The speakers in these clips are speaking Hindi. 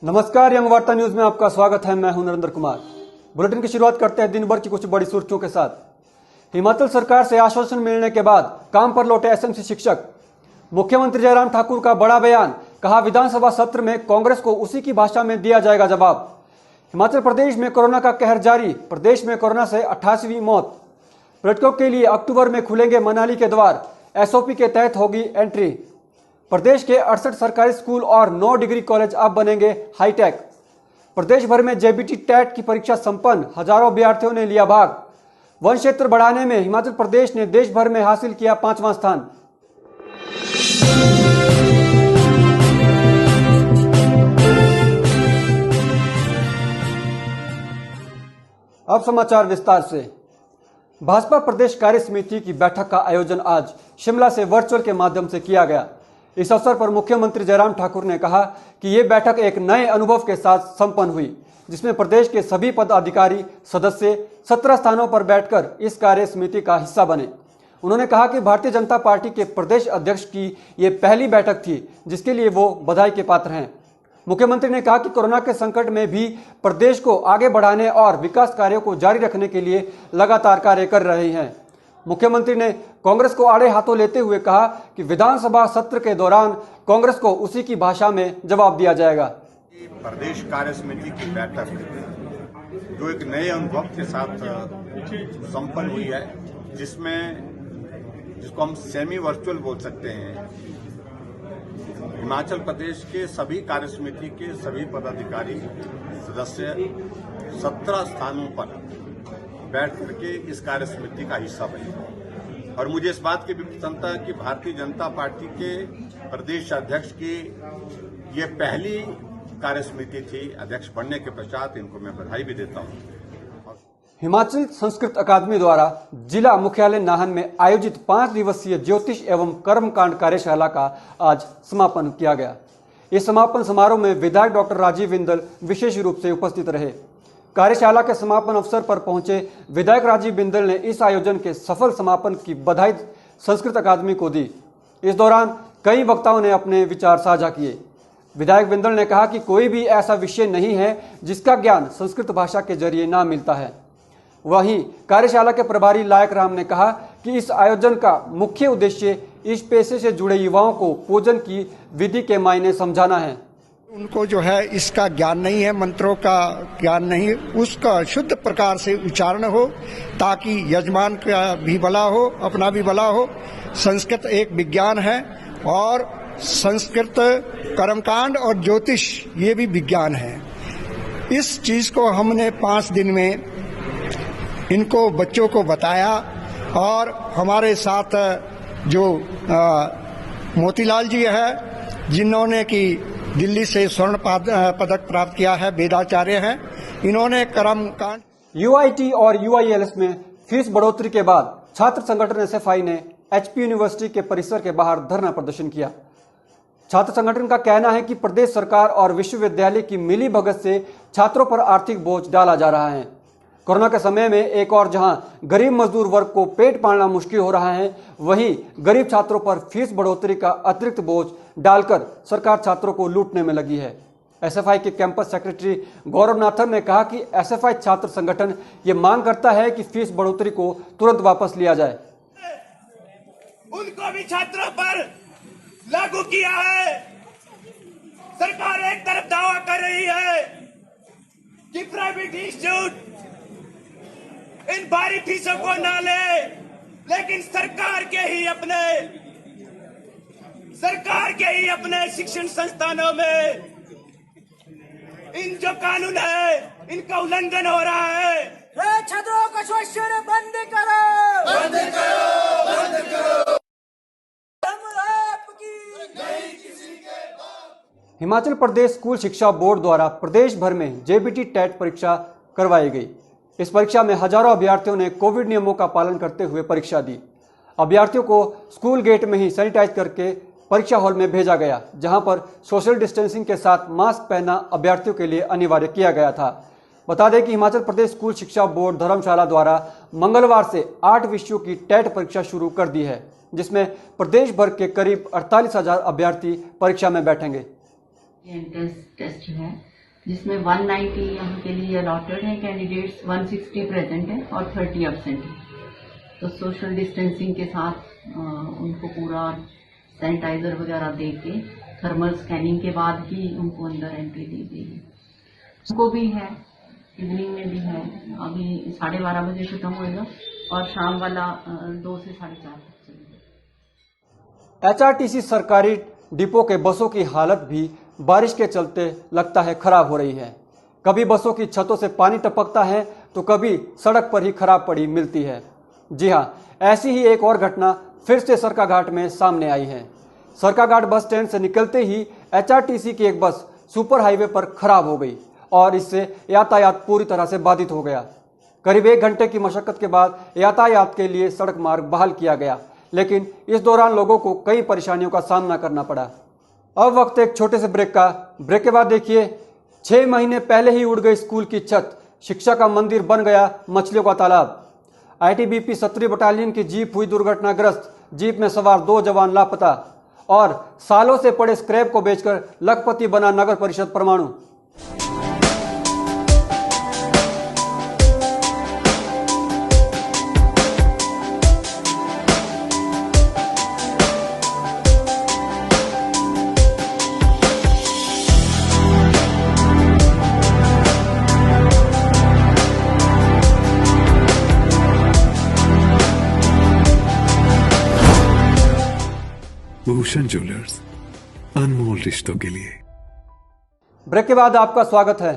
नमस्कार, यंग वार्ता न्यूज में आपका स्वागत है। मैं हूं नरेंद्र कुमार। बुलेटिन की शुरुआत करते हैं दिन भर की कुछ बड़ी सुर्खियों के साथ। हिमाचल सरकार से आश्वासन मिलने के बाद काम पर लौटे एसएमसी शिक्षक। मुख्यमंत्री जयराम ठाकुर का बड़ा बयान, कहा विधानसभा सत्र में कांग्रेस को उसी की भाषा में दिया जाएगा जवाब। हिमाचल प्रदेश में कोरोना का कहर जारी, प्रदेश में कोरोना से 88वीं मौत। पर्यटकों के लिए अक्टूबर में खुलेंगे मनाली के द्वार, एसओपी के तहत होगी एंट्री। प्रदेश के 68 सरकारी स्कूल और 9 डिग्री कॉलेज अब बनेंगे हाईटेक। प्रदेश भर में जेबीटी टेट की परीक्षा संपन्न, हजारों अभ्यर्थियों ने लिया भाग। वन क्षेत्र बढ़ाने में हिमाचल प्रदेश ने देश भर में हासिल किया 5वां स्थान। अब समाचार विस्तार से। भाजपा प्रदेश कार्य समिति की बैठक का आयोजन आज शिमला से वर्चुअल के माध्यम से किया गया। इस अवसर पर मुख्यमंत्री जयराम ठाकुर ने कहा कि ये बैठक एक नए अनुभव के साथ संपन्न हुई, जिसमें प्रदेश के सभी पदाधिकारी सदस्य 17 स्थानों पर बैठकर इस कार्य समिति का हिस्सा बने। उन्होंने कहा कि भारतीय जनता पार्टी के प्रदेश अध्यक्ष की ये पहली बैठक थी, जिसके लिए वो बधाई के पात्र हैं। मुख्यमंत्री ने कहा कि कोरोना के संकट में भी प्रदेश को आगे बढ़ाने और विकास कार्यों को जारी रखने के लिए लगातार कार्य कर रहे हैं। मुख्यमंत्री ने कांग्रेस को आड़े हाथों लेते हुए कहा कि विधानसभा सत्र के दौरान कांग्रेस को उसी की भाषा में जवाब दिया जाएगा। प्रदेश कार्य समिति की बैठक जो एक नए अनुभव के साथ संपन्न हुई है, जिसको हम सेमी वर्चुअल बोल सकते हैं। हिमाचल प्रदेश के सभी कार्य समिति के सभी पदाधिकारी सदस्य 17 स्थानों पर बैठ करके इस कार्य समिति का हिस्सा बने। और मुझे इस बात की भी प्रसन्नता है कि भारतीय जनता पार्टी के प्रदेश अध्यक्ष की ये पहली कार्य समिति थी। अध्यक्ष बनने के पश्चात इनको मैं बधाई भी देता हूं। हिमाचल संस्कृत अकादमी द्वारा जिला मुख्यालय नाहन में आयोजित 5 दिवसीय ज्योतिष एवं कर्मकांड कार्यशाला का आज समापन किया गया। इस समापन समारोह में विधायक डॉक्टर राजीव बिंदल विशेष रूप से उपस्थित रहे। कार्यशाला के समापन अवसर पर पहुंचे विधायक राजीव बिंदल ने इस आयोजन के सफल समापन की बधाई संस्कृत अकादमी को दी। इस दौरान कई वक्ताओं ने अपने विचार साझा किए। विधायक बिंदल ने कहा कि कोई भी ऐसा विषय नहीं है जिसका ज्ञान संस्कृत भाषा के जरिए ना मिलता है। वहीं कार्यशाला के प्रभारी लायक राम ने कहा कि इस आयोजन का मुख्य उद्देश्य इस पेशे से जुड़े युवाओं को पूजन की विधि के मायने समझाना है। उनको जो है इसका ज्ञान नहीं है, मंत्रों का ज्ञान नहीं, उसका शुद्ध प्रकार से उच्चारण हो ताकि यजमान का भी भला हो, अपना भी भला हो। संस्कृत एक विज्ञान है और संस्कृत कर्मकांड और ज्योतिष ये भी विज्ञान है। इस चीज को हमने 5 दिन में इनको बच्चों को बताया और हमारे साथ जो मोतीलाल जी है, जिन्होंने की दिल्ली से स्वर्ण पदक प्राप्त किया है, वेदाचार्य हैं, इन्होंने कर्मकांड। यूआईटी और यूआईएलएस में फीस बढ़ोतरी के बाद छात्र संगठन एसएफआई ने एचपी यूनिवर्सिटी के परिसर के बाहर धरना प्रदर्शन किया। छात्र संगठन का कहना है कि प्रदेश सरकार और विश्वविद्यालय की मिली भगत से छात्रों पर आर्थिक बोझ डाला जा रहा है। कोरोना के समय में एक और जहां गरीब मजदूर वर्ग को पेट पालना मुश्किल हो रहा है, वहीं गरीब छात्रों पर फीस बढ़ोतरी का अतिरिक्त बोझ डालकर सरकार छात्रों को लूटने में लगी है। एसएफआई के कैंपस सेक्रेटरी गौरव नाथन ने कहा कि एसएफआई छात्र संगठन ये मांग करता है कि फीस बढ़ोतरी को तुरंत वापस लिया जाए। उनको भी छात्रों पर लागू किया है। सरकार एक तरफ दावा कर रही है कि प्राइवेट इंस्टीट्यूट इन भारी फीसों को ना ले, लेकिन सरकार के ही अपने शिक्षण संस्थानों में इन जो कानून है इनका उल्लंघन हो रहा है। छात्रों का शोषण बंद करो, बंद करो, बंद करो। हिमाचल प्रदेश स्कूल शिक्षा बोर्ड द्वारा प्रदेश भर में जेबीटी टेट परीक्षा करवाई गई। इस परीक्षा में हजारों अभ्यर्थियों ने कोविड नियमों का पालन करते हुए परीक्षा दी। अभ्यर्थियों को स्कूल गेट में ही सैनिटाइज करके परीक्षा हॉल में भेजा गया, जहां पर सोशल डिस्टेंसिंग के साथ मास्क पहनना अभ्यर्थियों के लिए अनिवार्य किया गया था। बता दें कि हिमाचल प्रदेश स्कूल शिक्षा बोर्ड धर्मशाला द्वारा मंगलवार से 8 विषयों की टेट परीक्षा शुरू कर दी है, जिसमें प्रदेश भर के करीब 48,000 अभ्यर्थी परीक्षा में बैठेंगे। टेस्ट है जिसमें 190 यहाँ के लिए अलॉटेड है कैंडिडेट्स, 160 प्रेजेंट है और 30 एब्सेंट है। तो सोशल डिस्टेंसिंग के साथ उनको पूरा सैनिटाइजर वगैरह दे के थर्मल स्कैनिंग के बाद ही उनको अंदर एंट्री दी गई है। उनको भी है, इवनिंग में भी है, अभी 12:30 बजे खत्म होएगा और शाम वाला 2 से 4:30 तक चलेगा। एचआरटीसी सरकारी डिपो के बसों की हालत भी बारिश के चलते लगता है खराब हो रही है। कभी बसों की छतों से पानी टपकता है तो कभी सड़क पर ही खराब पड़ी मिलती है। जी हां, ऐसी ही एक और घटना फिर से सरकाघाट में सामने आई है। सरकाघाट बस स्टैंड से निकलते ही एचआरटीसी की एक बस सुपर हाईवे पर खराब हो गई और इससे यातायात पूरी तरह से बाधित हो गया। करीब 1 घंटे की मशक्कत के बाद यातायात के लिए सड़क मार्ग बहाल किया गया, लेकिन इस दौरान लोगों को कई परेशानियों का सामना करना पड़ा। अब वक्त एक छोटे से ब्रेक का। ब्रेक के बाद देखिए, 6 महीने पहले ही उड़ गई स्कूल की छत, शिक्षा का मंदिर बन गया मछलियों का तालाब। आईटीबीपी 17वीं बटालियन की जीप हुई दुर्घटनाग्रस्त, जीप में सवार 2 जवान लापता और सालों से पड़े स्क्रैप को बेचकर लखपति बना नगर परिषद परमाणु। भूषण ज्वेलर्स, अनमोल रिश्तों के लिए। ब्रेक के बाद आपका स्वागत है।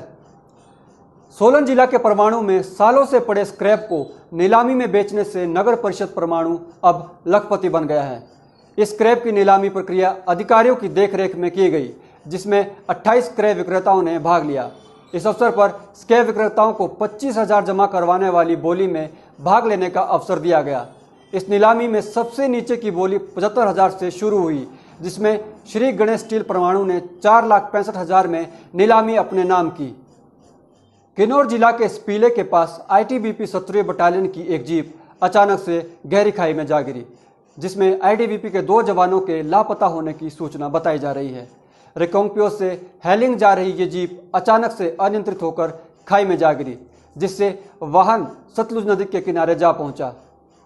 सोलन जिला के परमाणु में सालों से पड़े स्क्रैप को नीलामी में बेचने से नगर परिषद परमाणु अब लखपति बन गया है। इस स्क्रैप की नीलामी प्रक्रिया अधिकारियों की देखरेख में की गई, जिसमें 28 स्क्रैप विक्रेताओं ने भाग लिया। इस अवसर पर स्क्रैप विक्रेताओं को 25,000 जमा करवाने वाली बोली में भाग लेने का अवसर दिया गया। इस नीलामी में सबसे नीचे की बोली 75,000 से शुरू हुई, जिसमें श्री गणेश स्टील परमाणु ने 4,65,000 में नीलामी अपने नाम की। किन्नौर जिला के स्पीले के पास आईटीबीपी 17वीं बटालियन की एक जीप अचानक से गहरी खाई में जा गिरी, जिसमें आईटीबीपी के 2 जवानों के लापता होने की सूचना बताई जा रही है। रिकांगपिओ से हैलिंग जा रही ये जीप अचानक से अनियंत्रित होकर खाई में जा गिरी, जिससे वाहन सतलुज नदी के किनारे जा पहुंचा।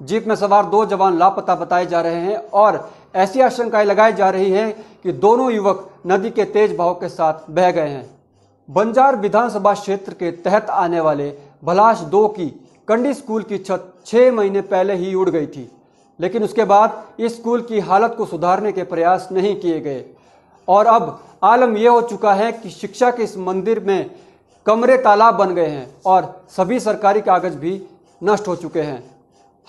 जीप में सवार 2 जवान लापता बताए जा रहे हैं और ऐसी आशंकाएं लगाई जा रही है कि दोनों युवक नदी के तेज बहाव के साथ बह गए हैं। बंजार विधानसभा क्षेत्र के तहत आने वाले भलाश 2 की कंडी स्कूल की छत 6 महीने पहले ही उड़ गई थी, लेकिन उसके बाद इस स्कूल की हालत को सुधारने के प्रयास नहीं किए गए और अब आलम यह हो चुका है कि शिक्षा के इस मंदिर में कमरे तालाब बन गए हैं और सभी सरकारी कागज भी नष्ट हो चुके हैं।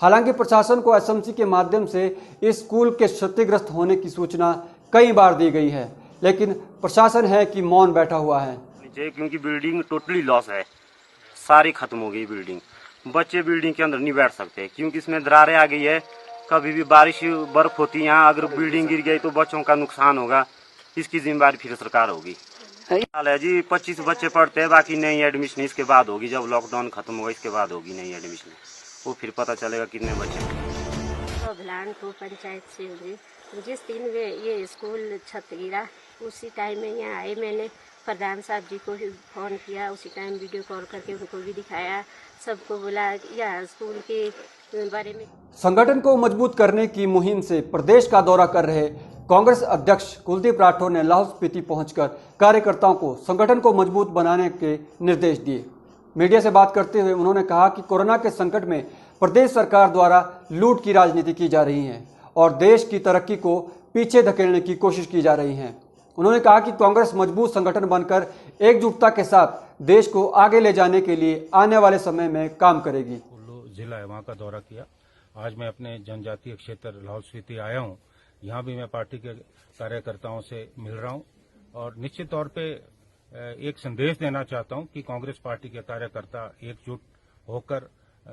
हालांकि प्रशासन को एसएमसी के माध्यम से इस स्कूल के क्षतिग्रस्त होने की सूचना कई बार दी गई है, लेकिन प्रशासन है कि मौन बैठा हुआ है। क्योंकि बिल्डिंग टोटली लॉस है, सारी खत्म हो गई बिल्डिंग। बच्चे बिल्डिंग के अंदर नहीं बैठ सकते क्योंकि इसमें दरारें आ गई है। कभी भी बारिश बर्फ होती है यहाँ, अगर बिल्डिंग गिर गई तो बच्चों का नुकसान होगा, इसकी जिम्मेदारी फिर सरकार होगी। हाल है जी 25 बच्चे पढ़ते हैं, बाकी नई एडमिशन इसके बाद होगी, जब लॉकडाउन खत्म होगा इसके बाद होगी नई एडमिशन, वो फिर पता चलेगा कितने बच्चे। तो भिलानपुर पंचायत से हुई, जिस दिन ये स्कूल छत गिरा उसी टाइम में यहाँ आए, मैंने प्रधान साहब जी को फ़ोन किया, उसी टाइम वीडियो कॉल करके उनको भी दिखाया, सबको बोला यहाँ स्कूल के बारे में। संगठन को मजबूत करने की मुहिम से प्रदेश का दौरा कर रहे कांग्रेस अध्यक्ष कुलदीप राठौर ने लाहौल स्पीति पहुंचकर कार्यकर्ताओं को संगठन को मजबूत बनाने के निर्देश दिए। मीडिया से बात करते हुए उन्होंने कहा कि कोरोना के संकट में प्रदेश सरकार द्वारा लूट की राजनीति की जा रही है और देश की तरक्की को पीछे धकेलने की कोशिश की जा रही है। उन्होंने कहा कि कांग्रेस मजबूत संगठन बनकर एकजुटता के साथ देश को आगे ले जाने के लिए आने वाले समय में काम करेगी। कुल्लू जिला है, वहाँ का दौरा किया। आज मैं अपने जनजातीय क्षेत्र लाहौल स्पीति आया हूँ। यहाँ भी मैं पार्टी के कार्यकर्ताओं से मिल रहा हूँ और निश्चित तौर पे एक संदेश देना चाहता हूँ कि कांग्रेस पार्टी के कार्यकर्ता एकजुट होकर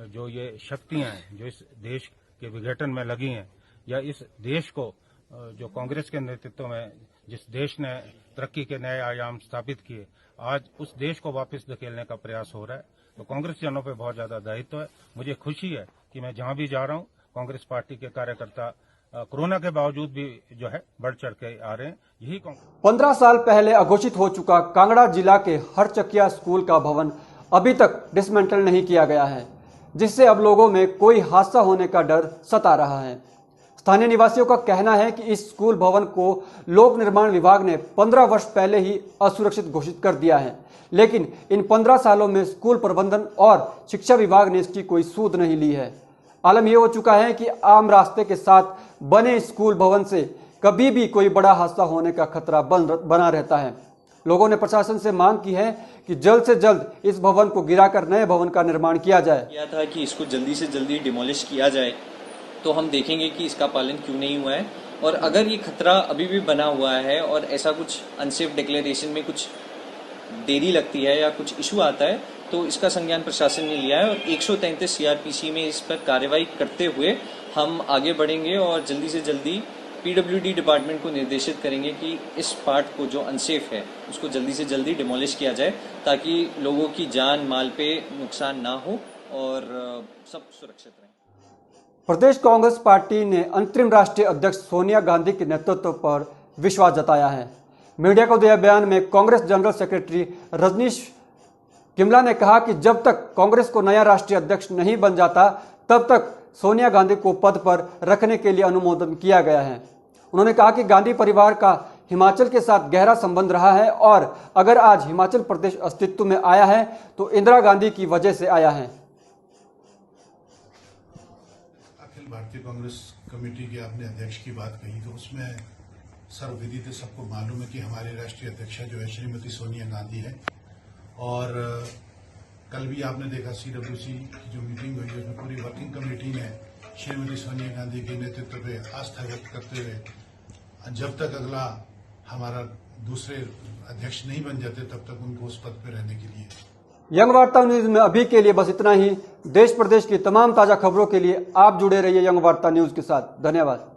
जो ये शक्तियां हैं जो इस देश के विघटन में लगी हैं, या इस देश को जो कांग्रेस के नेतृत्व में जिस देश ने तरक्की के नए आयाम स्थापित किए, आज उस देश को वापस धकेलने का प्रयास हो रहा है। तो कांग्रेस जनों पे बहुत ज्यादा दायित्व है। मुझे खुशी है कि मैं जहां भी जा रहा हूं कांग्रेस पार्टी के कार्यकर्ता कोरोना के बावजूद भी जो है बढ़ चढ़ के आ रहे हैं। यही 15 साल पहले अघोषित हो चुका कांगड़ा जिला के हरचकिया स्कूल का भवन अभी तक डिसमेंटल नहीं किया गया है, जिससे अब लोगों में कोई हादसा होने का डर सता रहा है। स्थानीय निवासियों का कहना है कि इस स्कूल भवन को लोक निर्माण विभाग ने 15 वर्ष पहले ही असुरक्षित घोषित कर दिया है, लेकिन इन 15 सालों में स्कूल प्रबंधन और शिक्षा विभाग ने इसकी कोई सूद नहीं ली है। आलम यह हो चुका है कि आम रास्ते के साथ बने स्कूल भवन से कभी भी कोई बड़ा हादसा होने का खतरा बना रहता है। लोगों ने प्रशासन से मांग की है कि जल्द से जल्द इस भवन को गिराकर नए भवन का निर्माण किया जाए। किया था कि इसको जल्दी से जल्दी डिमोलिश किया जाए, तो हम देखेंगे कि इसका पालन क्यों नहीं हुआ है, और अगर ये खतरा अभी भी बना हुआ है और ऐसा कुछ अनसेफ डिक्लेरेशन में कुछ देरी लगती है या कुछ इशू आता है, तो इसका संज्ञान प्रशासन ने लिया है और 133 सीआरपीसी में इस पर कार्रवाई करते हुए हम आगे बढ़ेंगे और जल्दी से जल्दी पीडब्ल्यूडी डिपार्टमेंट को निर्देशित करेंगे कि इस पार्ट को जो अनसेफ है उसको जल्दी से जल्दी डिमोलिश किया जाए, ताकि लोगों की जान माल पे नुकसान ना हो और सब सुरक्षित रहें। प्रदेश कांग्रेस पार्टी ने अंतरिम राष्ट्रीय अध्यक्ष सोनिया गांधी के नेतृत्व पर विश्वास जताया है। मीडिया को दिए बयान में कांग्रेस जनरल सेक्रेटरी रजनीश किमला ने कहा कि जब तक कांग्रेस को नया राष्ट्रीय अध्यक्ष नहीं बन जाता, तब तक सोनिया गांधी को पद पर रखने के लिए अनुमोदन किया गया है। उन्होंने कहा कि गांधी परिवार का हिमाचल के साथ गहरा संबंध रहा है और अगर आज हिमाचल प्रदेश अस्तित्व में आया है तो इंदिरा गांधी की वजह से आया है। अखिल भारतीय कांग्रेस कमेटी के आपने अध्यक्ष की बात कही, तो उसमें सर्वविदित सबको मालूम है कि हमारे राष्ट्रीय अध्यक्षा जो है श्रीमती सोनिया गांधी है, और कल भी आपने देखा सीडब्ल्यूसी की जो मीटिंग हुई उसमें पूरी वर्किंग कमेटी ने श्रीमती सोनिया गांधी के नेतृत्व पे आस्था व्यक्त करते हुए जब तक अगला हमारा दूसरे अध्यक्ष नहीं बन जाते तब तक उनको उस पद पर रहने के लिए। यंग वार्ता न्यूज में अभी के लिए बस इतना ही। देश प्रदेश की तमाम ताजा खबरों के लिए आप जुड़े रहिए यंग वार्ता न्यूज के साथ। धन्यवाद।